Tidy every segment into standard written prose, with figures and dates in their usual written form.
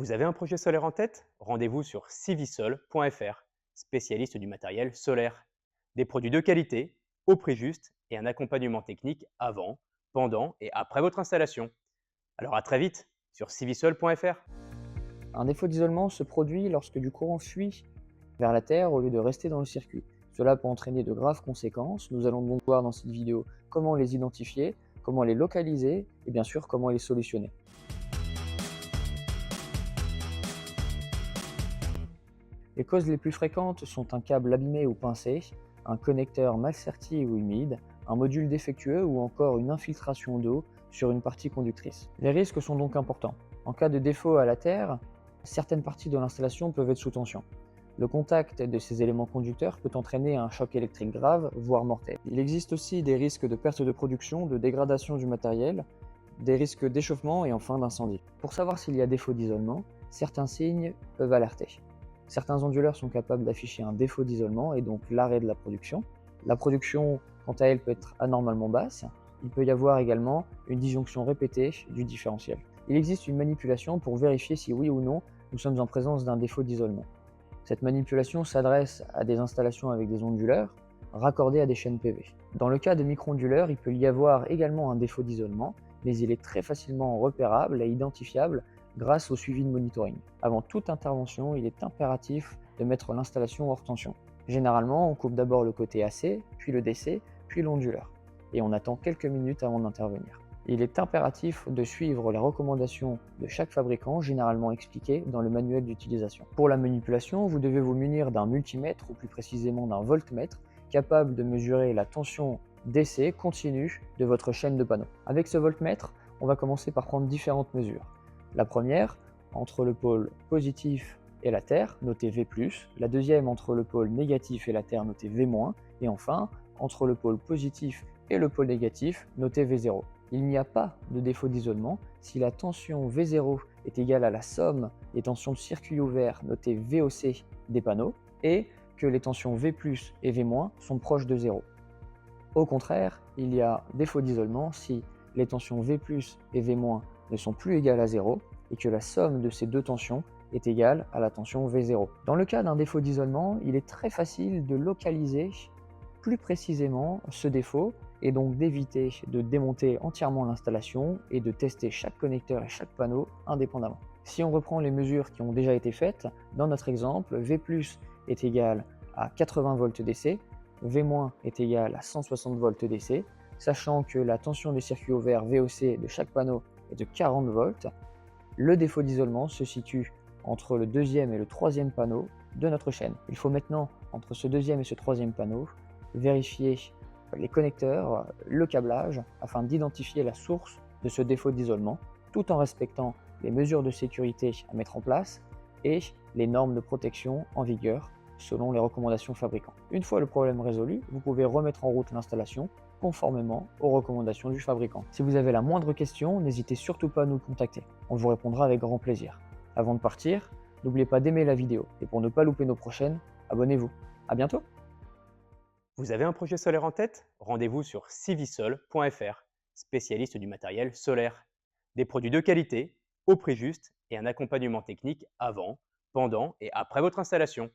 Vous avez un projet solaire en tête? Rendez-vous sur civisol.fr, spécialiste du matériel solaire. Des produits de qualité, au prix juste et un accompagnement technique avant, pendant et après votre installation. Alors à très vite sur civisol.fr. Un défaut d'isolement se produit lorsque du courant fuit vers la Terre au lieu de rester dans le circuit. Cela peut entraîner de graves conséquences. Nous allons donc voir dans cette vidéo comment les identifier, comment les localiser et bien sûr comment les solutionner. Les causes les plus fréquentes sont un câble abîmé ou pincé, un connecteur mal serti ou humide, un module défectueux ou encore une infiltration d'eau sur une partie conductrice. Les risques sont donc importants. En cas de défaut à la Terre, certaines parties de l'installation peuvent être sous tension. Le contact de ces éléments conducteurs peut entraîner un choc électrique grave, voire mortel. Il existe aussi des risques de perte de production, de dégradation du matériel, des risques d'échauffement et enfin d'incendie. Pour savoir s'il y a défaut d'isolement, certains signes peuvent alerter. Certains onduleurs sont capables d'afficher un défaut d'isolement et donc l'arrêt de la production. La production, quant à elle, peut être anormalement basse. Il peut y avoir également une disjonction répétée du différentiel. Il existe une manipulation pour vérifier si oui ou non nous sommes en présence d'un défaut d'isolement. Cette manipulation s'adresse à des installations avec des onduleurs raccordés à des chaînes PV. Dans le cas de micro-onduleurs, il peut y avoir également un défaut d'isolement, mais il est très facilement repérable et identifiable grâce au suivi de monitoring. Avant toute intervention, il est impératif de mettre l'installation hors tension. Généralement, on coupe d'abord le côté AC, puis le DC, puis l'onduleur, et on attend quelques minutes avant d'intervenir. Il est impératif de suivre les recommandations de chaque fabricant, généralement expliquées dans le manuel d'utilisation. Pour la manipulation, vous devez vous munir d'un multimètre, ou plus précisément d'un voltmètre, capable de mesurer la tension DC continue de votre chaîne de panneaux. Avec ce voltmètre, on va commencer par prendre différentes mesures. La première, entre le pôle positif et la Terre, notée V+, la deuxième entre le pôle négatif et la Terre, notée V-, et enfin, entre le pôle positif et le pôle négatif, noté V0. Il n'y a pas de défaut d'isolement si la tension V0 est égale à la somme des tensions de circuit ouvert notées VOC des panneaux et que les tensions V+ et V- sont proches de 0. Au contraire, il y a défaut d'isolement si les tensions V+ et V- ne sont plus égales à 0 et que la somme de ces deux tensions est égale à la tension V0. Dans le cas d'un défaut d'isolement, il est très facile de localiser plus précisément ce défaut et donc d'éviter de démonter entièrement l'installation et de tester chaque connecteur et chaque panneau indépendamment. Si on reprend les mesures qui ont déjà été faites, dans notre exemple, V+ est égal à 80 volts DC, V- est égal à 160 volts DC, sachant que la tension des circuits ouverts VOC de chaque panneau est de 40 volts, le défaut d'isolement se situe entre le deuxième et le troisième panneau de notre chaîne. Il faut maintenant, entre ce deuxième et ce troisième panneau, vérifier les connecteurs, le câblage, afin d'identifier la source de ce défaut d'isolement, tout en respectant les mesures de sécurité à mettre en place et les normes de protection en vigueur selon les recommandations fabricants. Une fois le problème résolu, vous pouvez remettre en route l'installation conformément aux recommandations du fabricant. Si vous avez la moindre question, n'hésitez surtout pas à nous contacter. On vous répondra avec grand plaisir. Avant de partir, n'oubliez pas d'aimer la vidéo et pour ne pas louper nos prochaines, abonnez-vous. À bientôt! Vous avez un projet solaire en tête? Rendez-vous sur civisol.fr, spécialiste du matériel solaire. Des produits de qualité, au prix juste et un accompagnement technique avant, pendant et après votre installation.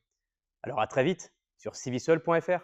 Alors à très vite sur civisol.fr.